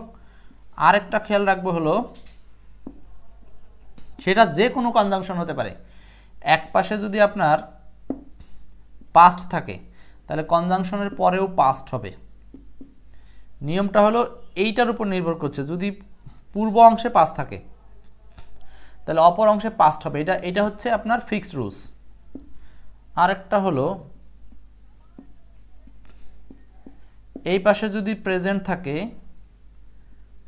আরেকটা খেয়াল রাখবো হলো সেটা যে কোনো কনজাংশন হতে পারে। এক পাশে যদি আপনার পাস্ট থাকে তাহলে কনজাংশনের পরেও পাস্ট হবে। নিয়মটা হলো এইটার উপর নির্ভর করছে, যদি পূর্ব অংশে পাস্ট থাকে তাহলে অপর অংশে পাস্ট হবে, এটা হচ্ছে আপনার ফিক্সড রুলস। আরেকটা হলো এই পাশে যদি প্রেজেন্ট থাকে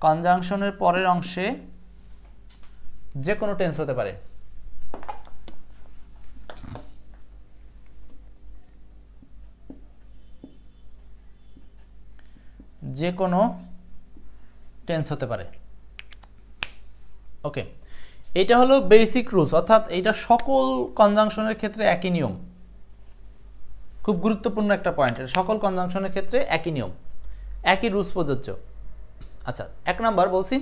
কনজাংশনের পরের অংশে যে কোনো টেন্স হতে পারে। যে কোনো টেন্স হতে পারে। ওকে, এটা হলো বেসিক রুলস, অর্থাৎ এটা সকল কনজাংশনের ক্ষেত্রে একই নিয়ম। খুব গুরুত্বপূর্ণ একটা পয়েন্ট, এটা সকল কনজাংশনের ক্ষেত্রে একই নিয়ম, একই রুলস প্রযোজ্য। আচ্ছা, 1 নাম্বার বলছি,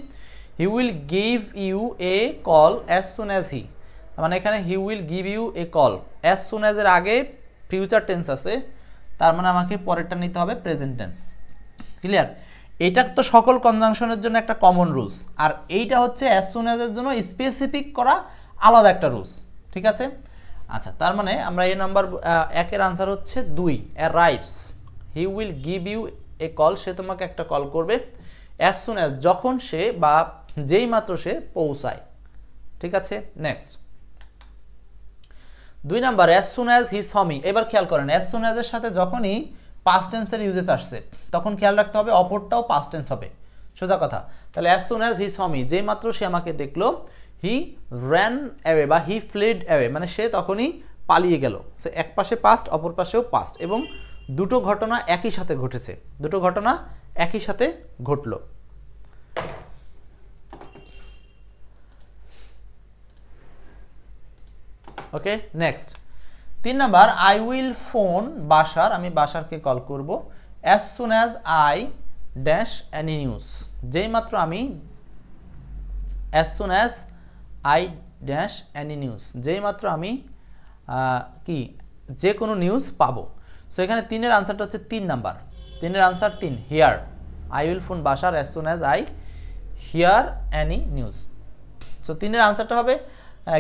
he will give you a call as soon as he, মানে এখানে he will give you a call, as soon as এর আগে ফিউচার টেন্স আছে, তার মানে আমাকে পরেরটা নিতে হবে প্রেজেন্ট টেন্স। ক্লিয়ার? এটা তো সকল কনজাংশনের জন্য একটা কমন রুলস, আর এইটা হচ্ছে অ্যাজ সুন অ্যাজ এর জন্য স্পেসিফিক করা আলাদা একটা রুলস। ঠিক আছে? আচ্ছা, তার মানে আমরা এই নাম্বার 1 এর আনসার হচ্ছে 2, arrives. He will give you a call, সে তোমাকে একটা কল করবে, অ্যাজ সুন অ্যাজ যখন সে বা যেই মাত্র সে পৌঁছায়। ঠিক আছে? Next 2 number, as soon as হি স মি। এবার খেয়াল করেন, অ্যাজ সুন অ্যাজ এর সাথে যখনই পাস্ট টেন্সের ইউজেস আসছে তখন খেয়াল রাখতে হবে অপরটাও পাস্ট টেন্স হবে, সোজা কথা। তাহলে অ্যাজ সুন অ্যাজ হি স মি, যেই মাত্র সে আমাকে দেখলো, হি র্যান অ্যাওয়ে বা হি ফ্লেড অ্যাওয়ে, মানে সে তখনই পালিয়ে গেল। সে এক পাশে পাস্ট, অপর পাশেও পাস্ট, এবং দুটো ঘটনা একই সাথে ঘটেছে, দুটো ঘটনা একই সাথে ঘটলো। Okay, next 3 number, I will phone Bashar, আমি বাশারকে কল করব, as soon as I dash any news, যেই মাত্র আমি, as soon as I dash any news, যেই মাত্র আমি কি যে কোনো নিউজ পাবো। সো এখানে 3 এর আনসারটা হচ্ছে 3 নাম্বার, 3 এর answer 3, here. I will phone Bashar as soon as I here any news. So 3 এর আনসারটা হবে,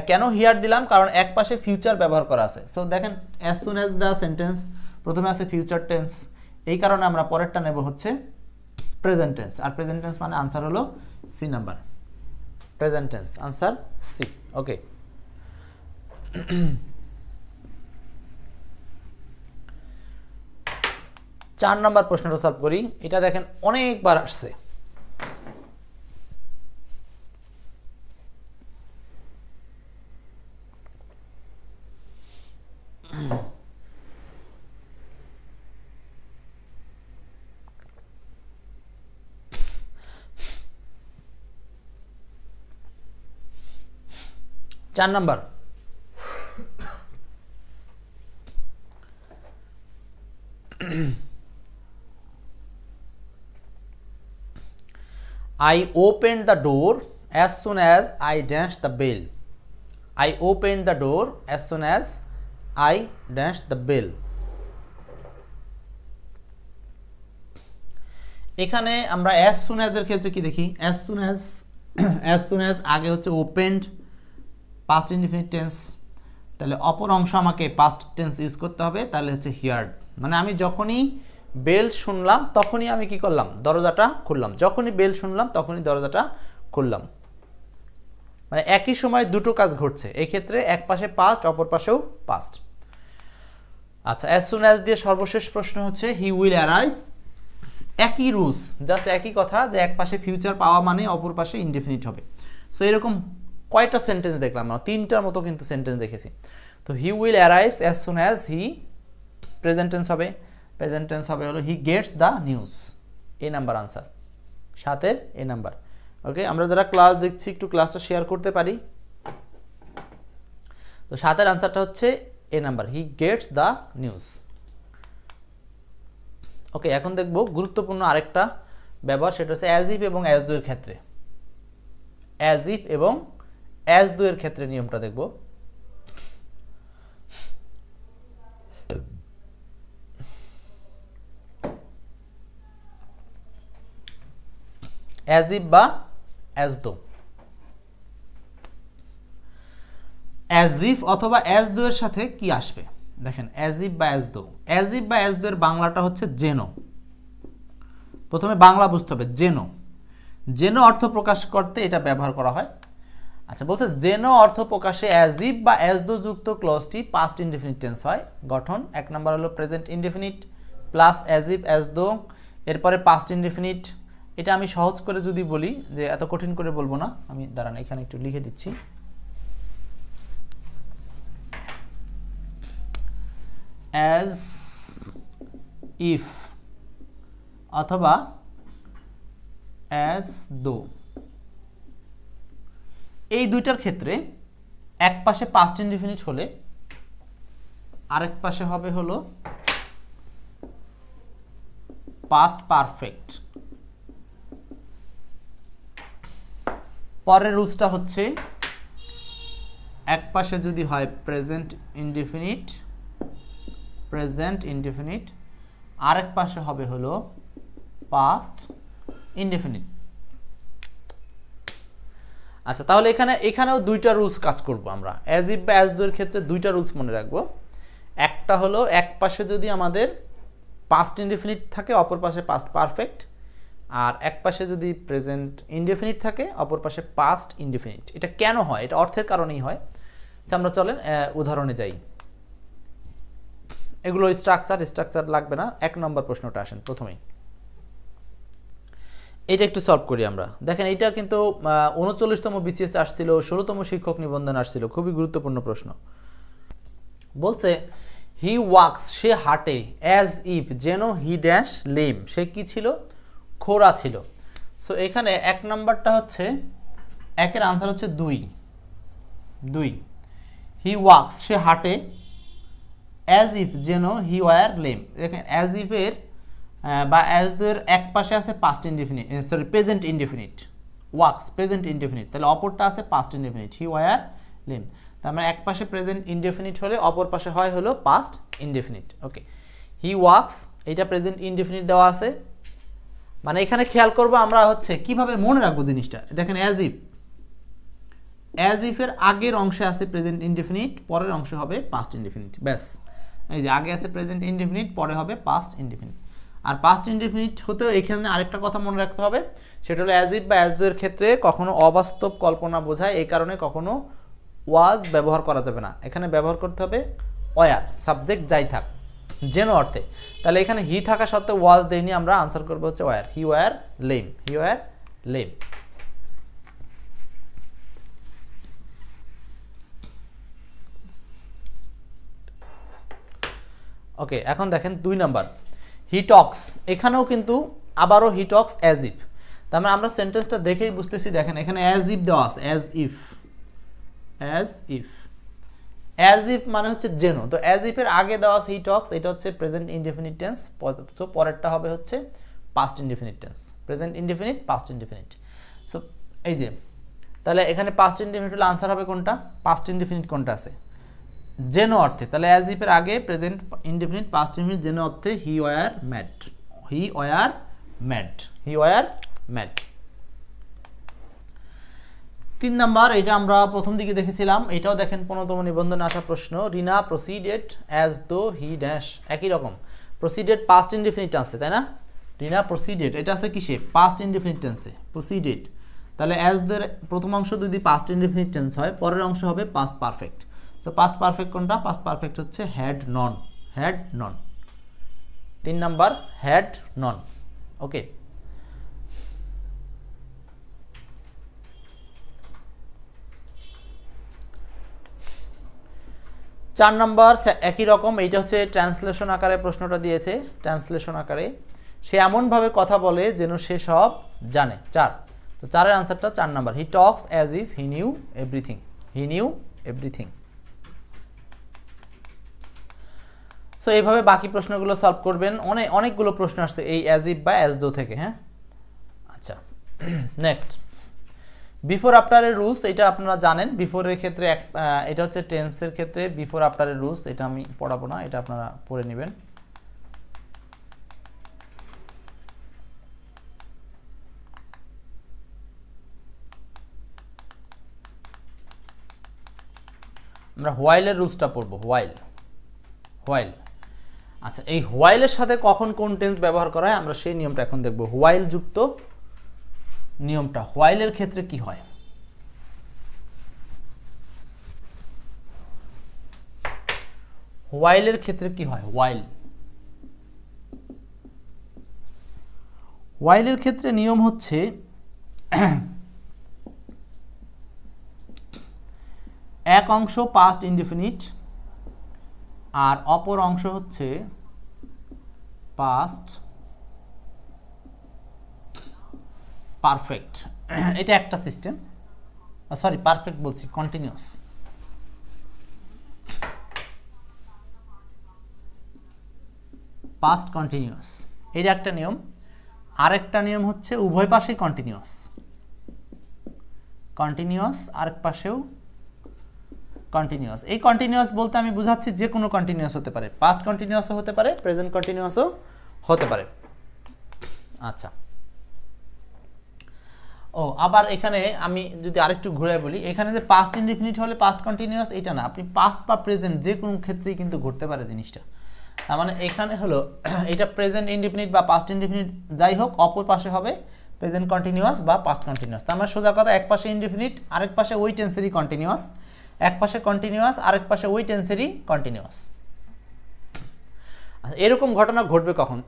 কেন হিয়ার দিলাম, কারণ এক পাশে ফিউচার ব্যবহার করা আছে। সো দেখেন, as soon as the sentence, প্রথমে আছে ফিউচার টেন্স, এই কারণে আমরা পরেরটা নেব হচ্ছে প্রেজেন্ট টেন্স, আর প্রেজেন্ট টেন্স মানে আনসার হলো C number, present tense, answer C. Okay, চার নাম্বার প্রশ্নটা সলভ করি। এটা দেখেন অনেকবার আসছে, চার number, I opened the door as soon as I dashed the bell. I opened the door as soon as I dashed the bell. এখানে আমরা as soon as এর ক্ষেত্রে কি দেখি, as soon as আগে হচ্ছে opened, past indefinite tense, তাহলে অপর অংশ আমাকে past tense ইউজ করতে হবে, তাহলে হচ্ছে heard, মানে আমি যখনই বেল শুনলাম তখনই আমি কি করলাম, দরজাটা খুললাম, যখনই বেল শুনলাম তখনই দরজাটা খুললাম, মানে একই সময় দুটো কাজ ঘটছে, এই ক্ষেত্রে এক পাশে পাস্ট, অপর পাশেও পাস্ট। আচ্ছা, as soon as দিয়ে সর্বশেষ প্রশ্ন হচ্ছে হি উইল অ্যারাইভ, একই রুলস, জাস্ট একই কথা, যে এক পাশে ফিউচার পাওয়া মানে অপর পাশে ইনডেফিনিট হবে। সো এরকম কয়টা সেন্টেন্স দেখলাম আমরা, 3টার মতো কিন্তু সেন্টেন্স দেখেছি। তো he will arrives as soon as he, present tense হবে, প্রেজেন্ট টেন্স হবে হলো he gets the news. A number answer, 7-এর এ নাম্বার। ওকে, আমরা যারা ক্লাস দেখছি একটু ক্লাসটা শেয়ার করতে পারি। তো 7-এর আনসারটা হচ্ছে A number, he gets the news. Okay, এখন দেখব গুরুত্বপূর্ণ আরেকটা ব্যবহার, সেটা হচ্ছে অ্যাজ ইফ এবং অ্যাজ ডু এর ক্ষেত্রে। অ্যাজ ইফ এবং অ্যাজ ডু এর ক্ষেত্রে নিয়মটা দেখব। অ্যাজ ইফ বা অ্যাজ দো, অ্যাজ ইফ অথবা অ্যাজ দো এর সাথে কি আসবে দেখেন, অ্যাজ ইফ বা অ্যাজ দো। অ্যাজ ইফ বা অ্যাজ দো এর বাংলাটা হচ্ছে যেন। প্রথমে বাংলা বুঝতে হবে, যেন। যেন অর্থ প্রকাশ করতে এটা ব্যবহার করা হয়। আচ্ছা, বলছে যেন অর্থ প্রকাশে অ্যাজ ইফ বা অ্যাজ দো যুক্ত ক্লজটি পাস্ট ইনডেফিনিট টেন্স হয়। গঠন, 1 নাম্বার হলো present indefinite plus as if as though, এরপরে পাস্ট ইনডেফিনিট। এটা আমি সহজ করে যদি বলি, যে এত কঠিন করে বলবো না আমি, দাঁড়ান এখানে একটু লিখে দিচ্ছি। অ্যাজ ইফ অথবা অ্যাজ দো, এই দুইটার ক্ষেত্রে এক পাশে পাস্ট ইনডেফিনিট হলে আরেক পাশে হবে হলো পাস্ট পারফেক্ট। পরের রুলসটা হচ্ছে, এক পাশে যদি হয় প্রেজেন্ট ইনডেফিনিট, আরেক পাশে হবে হলো পাস্ট ইনডেফিনিট। আচ্ছা, তাহলে এখানেও দুইটা রুলস কাজ করব আমরা। অ্যাজ ইফ বা অ্যাজ দো এর ক্ষেত্রে দুইটা রুলস মনে রাখবো। একটা হলো, এক পাশে যদি আমাদের পাস্ট ইনডেফিনিট থাকে, অপর পাশে পাস্ট পারফেক্ট, আর এক পাশে যদি প্রেজেন্ট ইনডেফিনিট থাকে, অপর পাশে পাস্ট ইনডেফিনিট। এটা কেন হয়? এটা অর্থের কারণেই হয়। আচ্ছা, আমরা চলেন উদাহরণে যাই। এগুলো স্ট্রাকচার লাগবে না, 1 নম্বর প্রশ্নটা আসেন প্রথমেই। এটা একটু সলভ করি আমরা। দেখেন, এটা কিন্তু 39তম বিসিএস আসছিল, 16তম শিক্ষক নিবন্ধন আসছিল, খুবই গুরুত্বপূর্ণ প্রশ্ন। বলছে হি ওয়াক্স, সে হাঁটে, অ্যাজ ইফ, যেন হি ড্যাশ লেম, সে কি ছিল? খোঁড়া ছিল। সো এখানে 1 নাম্বারটা হচ্ছে, 1-এর আনসার হচ্ছে 2। হি ওয়াক্স, সে হাঁটে, অ্যাজ ইফ, যেন হি ওয়ার লেম। দেখেন, অ্যাজ ইফের বা অ্যাজ দো এর এক পাশে আছে past indefinite, present indefinite, walks present indefinite, তাহলে অপরটা আছে past indefinite, he were lame. তার মানে এক পাশে প্রেজেন্ট ইনডেফিনিট হলে অপর পাশে হয় হলো পাস্ট ইনডেফিনিট। ওকে, হি ওয়াক্স, এটা প্রেজেন্ট ইনডেফিনিট দেওয়া আছে। মানে এখানে খেয়াল করব আমরা হচ্ছে কিভাবে মনে রাখবো জিনিসটা। দেখেন, অ্যাজ ইফের আগের অংশে আছে প্রেজেন্ট ইনডেফিনিট, পরের অংশ হবে পাস্ট ইনডেফিনিট। ব্যাস, এই যে আগে আছে প্রেজেন্ট ইনডেফিনিট, পরে হবে পাস্ট ইনডেফিনিট। আর পাস্ট ইনডেফিনিট হতেও এখানে আরেকটা কথা মনে রাখতে হবে, সেটা হলো অ্যাজ ইফ বা অ্যাজ দো এর ক্ষেত্রে কখনো অবাস্তব কল্পনা বোঝায়, এই কারণে কখনো ওয়াজ ব্যবহার করা যাবে না। এখানে ব্যবহার করতে হবে ওয়ার, সাবজেক্ট যাই থাক, যেন অর্থে। তাহলে এখানে হি থাকা সত্ত্বেও ওয়াজ দেয়নি, আমরা আনসার করবো হচ্ছে ওয়ার, হি ওয়ার লেম। ওকে, এখন দেখেন 2 নাম্বার, হি টক্স। এখানেও কিন্তু আবারও হি টক্স অ্যাজ ইফ। তার মানে আমরা সেন্টেন্সটা দেখেই বুঝতেছি, দেখেন এখানে অ্যাজ ইফ দেওয়া আছে, অ্যাজ ইফ মানে হচ্ছে যেন। তো অ্যাজ ইফের আগে দেওয়া আছে হি টক্স, এটা হচ্ছে প্রেজেন্ট ইনডেফিনিট টেন্স। তো পরেরটা হবে হচ্ছে past indefinite tense, present indefinite, past indefinite. So এই যে, তাহলে এখানে পাস্ট ইনডেফিনিট হলে আনসার হবে কোনটা? পাস্ট ইনডেফিনিট কোনটা আছে? যেন অর্থে। তাহলে অ্যাজ ইফের আগে প্রেজেন্ট ইনডেফিনিট, পাস্ট ইনডেফিনিট, যেন অর্থে হি ওয়ার ম্যাড। 3 নাম্বার, এটা আমরা প্রথম দিকে দেখেছিলাম, এটাও দেখেন 15তম নিবন্ধনে আসা প্রশ্ন। রিনা proceeded as though he dash, একই রকম। প্রসিডেড পাস্ট ইনডেফিনিট আছে, তাই না? রিনা প্রসিডেড, এটা আছে কিসে? পাস্ট ইনডেফিনিট টেন্সে, প্রসিডেড। তাহলে অ্যাজ দো প্রথম অংশ যদি পাস্ট ইনডেফিনিট টেন্স হয়, পরের অংশ হবে পাস্ট পারফেক্ট। তো পাস্ট পারফেক্ট কোনটা? পাস্ট পারফেক্ট হচ্ছে had known. 3 number, had known. Okay, 4 number একই রকম, এইটা হচ্ছে ট্রান্সলেশন আকারে প্রশ্নটা দিয়েছে, ট্রান্সলেশন আকারে। সে এমনভাবে কথা বলে যেন সে সব জানে। 4, তো 4-এর আনসারটা 4 number. He talks as if he knew everything, he knew everything. So এইভাবে বাকি প্রশ্নগুলো সলভ করবেন। অনেকগুলো প্রশ্ন আসছে এই অ্যাজ ইফ বা অ্যাজ দো থেকে। হ্যাঁ, আচ্ছা নেক্সট, বিফোর আফটারের রুলস, এটা আপনারা জানেন। বিফোরের ক্ষেত্রে এটা হচ্ছে টেন্সের ক্ষেত্রে বিফোর আফটারের রুলস, এটা আমি পড়াবো না, এটা আপনারা পড়ে নেবেন। আমরা হোয়াইলের রুলসটা পড়বো। হোয়াইল। আচ্ছা, এই হোয়াইলের সাথে কখন কোন টেন্স ব্যবহার করা হয় আমরা সেই নিয়মটা এখন দেখব। হোয়াইল যুক্ত নিয়মটা হোয়াইলের ক্ষেত্রে কি হয়। হোয়াইলের ক্ষেত্রে কি হয়? হোয়াইলের ক্ষেত্রে নিয়ম হচ্ছে এক অংশ পাস্ট ইনডিফিনিট আর অপর অংশ হচ্ছে পাস্ট পারফেক্ট। এটা একটা সিস্টেম, সরি পারফেক্ট বলছি, কন্টিনিউয়াস। পাস্ট কন্টিনিউয়াস, এটা একটা নিয়ম। আরেকটা নিয়ম হচ্ছে উভয় পাশেই কন্টিনিউয়াস, আরেক পাশেও কন্টিনিউয়াস। এই কন্টিনিউয়াস বলতে আমি বুঝাচ্ছি যে কোনো কন্টিনিউয়াস হতে পারে, পাস্ট কন্টিনিউয়াসও হতে পারে, প্রেজেন্ট কন্টিনিউয়াসও হতে পারে। আচ্ছা, আবার এখানে আমি যদি আরেকটু ঘুরে বলি, এখানে যে পাস্ট ইনডিফিনিট হলে পাস্ট কন্টিনিউয়াস এটা না, আপনি পাস্ট বা প্রেজেন্ট যে কোনো ক্ষেত্রেই কিন্তু ঘটতে পারে জিনিসটা। তার মানে এখানে হলো এটা প্রেজেন্ট ইনডিফিনিট বা পাস্ট ইনডিফিনিট যাই হোক, অপর পাশে হবে প্রেজেন্ট কন্টিনিউয়াস বা পাস্ট কন্টিনিউয়াস। তার মানে সোজা কথা, এক পাশে ইনডিফিনিট আরেক পাশে ওই টেন্সেরই কন্টিনিউয়াস, এক পাশে কন্টিনিউয়াস আরেক পাশে ওই টেন্সেরই কন্টিনিউয়াস। আচ্ছা, এরকম ঘটনা ঘটবে কখন?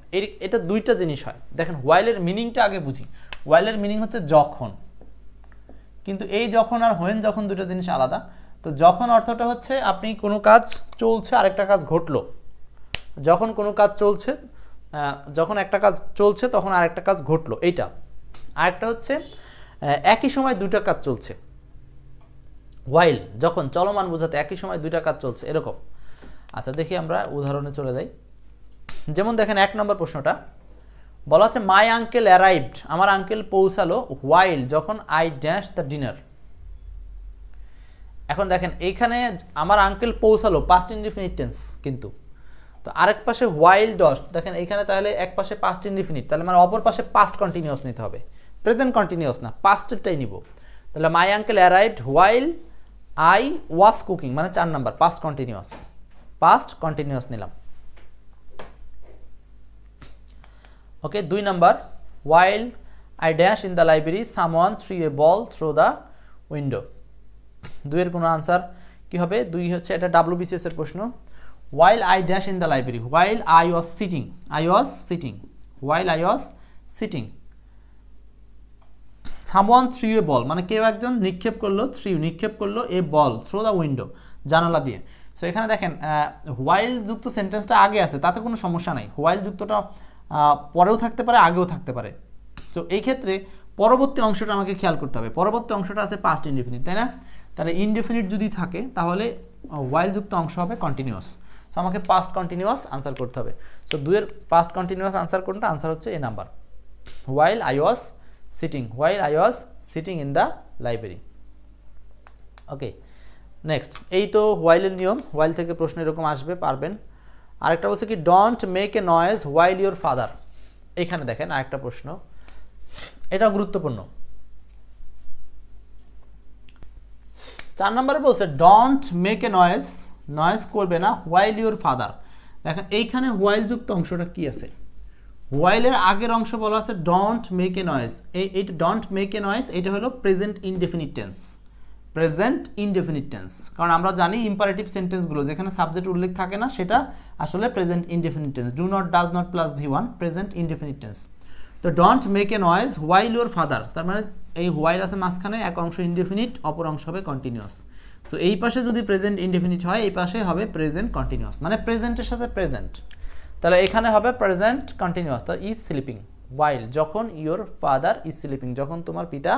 এটা দুইটা জিনিস হয়। দেখেন, হোয়াইলের মিনিংটা আগে বুঝি। হোয়াইলের মিনিং হচ্ছে যখন, কিন্তু এই যখন আর হোয়েন যখন দুটো জিনিস আলাদা। তো যখন অর্থটা হচ্ছে আপনি কোনো কাজ চলছে আরেকটা কাজ ঘটলো, যখন কোনো কাজ চলছে, যখন একটা কাজ চলছে তখন আরেকটা কাজ ঘটলো, এইটা। আরেকটা হচ্ছে একই সময় দুইটা কাজ চলছে। হোয়াইল যখন চলমান বোঝাতে একই সময় দুইটা কাজ চলছে, এরকম। আচ্ছা, দেখি আমরা উদাহরণে চলে যাই। যেমন দেখেন 1 নম্বর প্রশ্নটা বলা হচ্ছে মাই আঙ্কেল অ্যারাইভড, আমার আঙ্কেল পৌঁছালো, হোয়াইল যখন আই ড্যাশ দ্য ডিনার। এখন দেখেন এইখানে আমার আঙ্কেল পৌঁছালো পাস্ট ইনডিফিনিট টেন্স, কিন্তু তো আরেক পাশে হোয়াইল ডট, দেখেন এইখানে তাহলে এক পাশে পাস্ট ইনডিফিনিট, তাহলে মানে অপর পাশে পাস্ট কন্টিনিউয়াস নিতে হবে, প্রেজেন্ট কন্টিনিউয়াস না, পাস্টেরটাই নিব। তাহলে my uncle arrived while I was cooking, মানে 4 নাম্বার পাস্ট কন্টিনিউয়াস নিলাম। ওকে, 2 number while I dash in the library someone through a ball through the window. 2 এর কোনো আনসার কি হবে? 2 হচ্ছে এটা WBCS এর প্রশ্ন। while I dash in the library, while I was sitting, while I was sitting, someone threw a ball, মানে কেউ একজন নিক্ষেপ করলো a ball through the window, জানালা দিয়ে। সো এখানে দেখেন while যুক্ত সেন্টেন্সটা আগে আছে, তাতে কোনো সমস্যা নাই। while যুক্তটা পরেও থাকতে পারে, আগেও থাকতে পারে। তো এই ক্ষেত্রে পরবর্তী অংশটা আমাকে খেয়াল করতে হবে। পরবর্তী অংশটা আছে পাস্ট ইনডিফিনিট, তাই না? তাহলে ইনডিফিনিট যদি থাকে তাহলে while যুক্ত অংশ হবে কন্টিনিউয়াস। সো আমাকে পাস্ট কন্টিনিউয়াস আনসার করতে হবে। সো 2 এর পাস্ট কন্টিনিউয়াস আনসার কোনটা? আনসার হচ্ছে A number, while I was sitting in the library। Okay, next, এই তো হোয়াইলের নিয়ম। হোয়াইল থেকে প্রশ্ন এরকম আসবে, পারবেন। আরেকটা বলছে কি don't make a noise while your father. এখানে দেখেন আরেকটা প্রশ্ন, এটা গুরুত্বপূর্ণ। 4 নম্বরে বলছে ডোন্ট মেক এ নয়েজ করবে না হোয়াইল ইউর ফাদার। দেখেন এইখানে হোয়াইল যুক্ত অংশটা কি আছে? হোয়াইলের আগের অংশ বলা আছে ডোন্ট মেক এ নয়েজ। এই ডোন্ট মেক এ নয়েজ এটা হলো প্রেজেন্ট ইনডেফিনিট টেন্স। কারণ আমরা জানি ইম্পারেটিভ সেন্টেন্সগুলো যেখানে সাবজেক্ট উল্লেখ থাকে না সেটা আসলে present indefinite tense. Do not, does not plus V1 present indefinite tense. তো don't make a noise while your father, তার মানে এই হোয়াইল আছে মাঝখানে, এক অংশ ইনডেফিনিট অপর অংশ হবে কন্টিনিউয়াস। সো এই পাশে যদি প্রেজেন্ট ইনডেফিনিট হয় এই পাশে হবে প্রেজেন্ট কন্টিনিউয়াস, মানে প্রেজেন্টের সাথে প্রেজেন্ট। তাহলে এখানে হবে প্রেজেন্ট কন্টিনিউয়াস। তো ইজ স্লিপিং ওয়াইল, যখন ইওর ফাদার ইজ স্লিপিং, যখন তোমার পিতা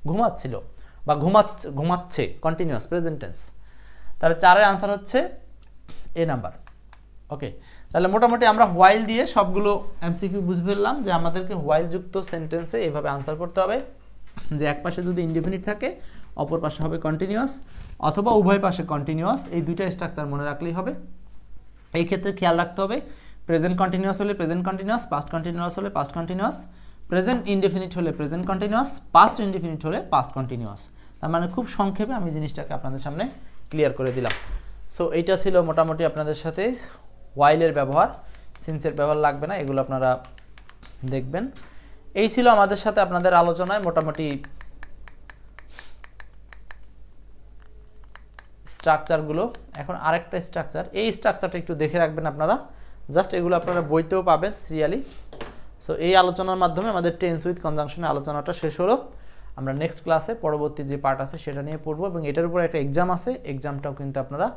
ঘুমাচ্ছিল বা ঘুমাচ্ছে, কন্টিনিউয়াস প্রেজেন্ট টেন্স। তাহলে 4-এর আনসার হচ্ছে এ নাম্বার। ওকে, তাহলে মোটামুটি আমরা হোয়াইল দিয়ে সবগুলো এমসিকিউ বুঝে ফেললাম যে আমাদেরকে হোয়াইল যুক্ত সেন্টেন্সে এইভাবে আনসার করতে হবে যে এক পাশে যদি ইনডেফিনিট থাকে অপর পাশে হবে কন্টিনিউয়াস, অথবা উভয় পাশে কন্টিনিউয়াস। এই দুইটা স্ট্রাকচার মনে রাখলেই হবে। এই ক্ষেত্রে খেয়াল রাখতে হবে প্রেজেন্ট কন্টিনিউয়াস হলে প্রেজেন্ট কন্টিনিউয়াস, পাস্ট কন্টিনিউয়াস হলে পাস্ট কন্টিনিউয়াস, প্রেজেন্ট ইনডেফিনিট হলে প্রেজেন্ট কন্টিনিউয়াস, পাস্ট ইনডেফিনিট হলে পাস্ট কন্টিনিউয়াস। তার মানে খুব সংক্ষেপে আমি জিনিসটাকে আপনাদের সামনে ক্লিয়ার করে দিলাম। সো এইটা ছিল মোটামুটি আপনাদের সাথে ওয়াইলের ব্যবহার, সিন্সের ব্যবহার লাগবে না, এগুলো আপনারা দেখবেন। এই ছিল আমাদের সাথে আপনাদের আলোচনায় মোটামুটি স্ট্রাকচারগুলো। এখন আরেকটা স্ট্রাকচার, এই স্ট্রাকচারটা একটু দেখে রাখবেন আপনারা, জাস্ট এগুলো আপনারা বইতেও পাবেন সিরিয়ালি। সো এই আলোচনার মাধ্যমে আমাদের টেন্স উইথ কনজাংশনের আলোচনাটা শেষ হলো। আমরা নেক্সট ক্লাসে পরবর্তী যে পার্ট আছে সেটা নিয়ে পড়বো, এবং এটার উপর একটা এক্সাম আছে। এক্সামটাও কিন্তু আপনারা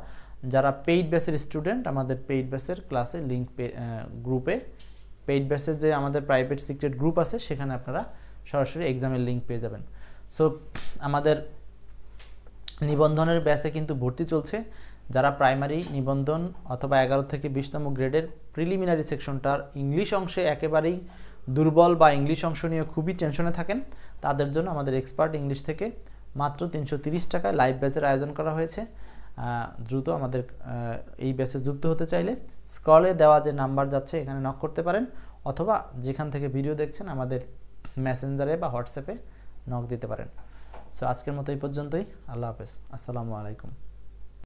যারা পেইড ব্যাচের স্টুডেন্ট, আমাদের পেইড ব্যাচের ক্লাসে লিঙ্ক গ্রুপে, পেইড ব্যাচের যে আমাদের প্রাইভেট সিক্রেট গ্রুপ আছে সেখানে আপনারা সরাসরি এক্সামের লিঙ্ক পেয়ে যাবেন। সো আমাদের নিবন্ধনের ব্যাচে কিন্তু ভর্তি চলছে। যারা প্রাইমারি নিবন্ধন অথবা 11 থেকে 20তম গ্রেডের প্রিলিমিনারি সেকশনটার ইংলিশ অংশে একেবারেই দুর্বল বা ইংলিশ অংশ নিয়ে খুবই টেনশনে থাকেন, তাদের জন্য আমাদের এক্সপার্ট ইংলিশ থেকে মাত্র 330 টাকায় লাইভ ব্যাচের আয়োজন করা হয়েছে। দ্রুত আমাদের এই ব্যাচে যুক্ত হতে চাইলে স্ক্রলে দেওয়া যে নাম্বার যাচ্ছে এখানে নক করতে পারেন, অথবা যেখান থেকে ভিডিও দেখছেন আমাদের মেসেঞ্জারে বা হোয়াটসঅ্যাপে নক দিতে পারেন। সো আজকের মতো এই পর্যন্তই। আল্লাহ হাফেজ, আসসালামু আলাইকুম।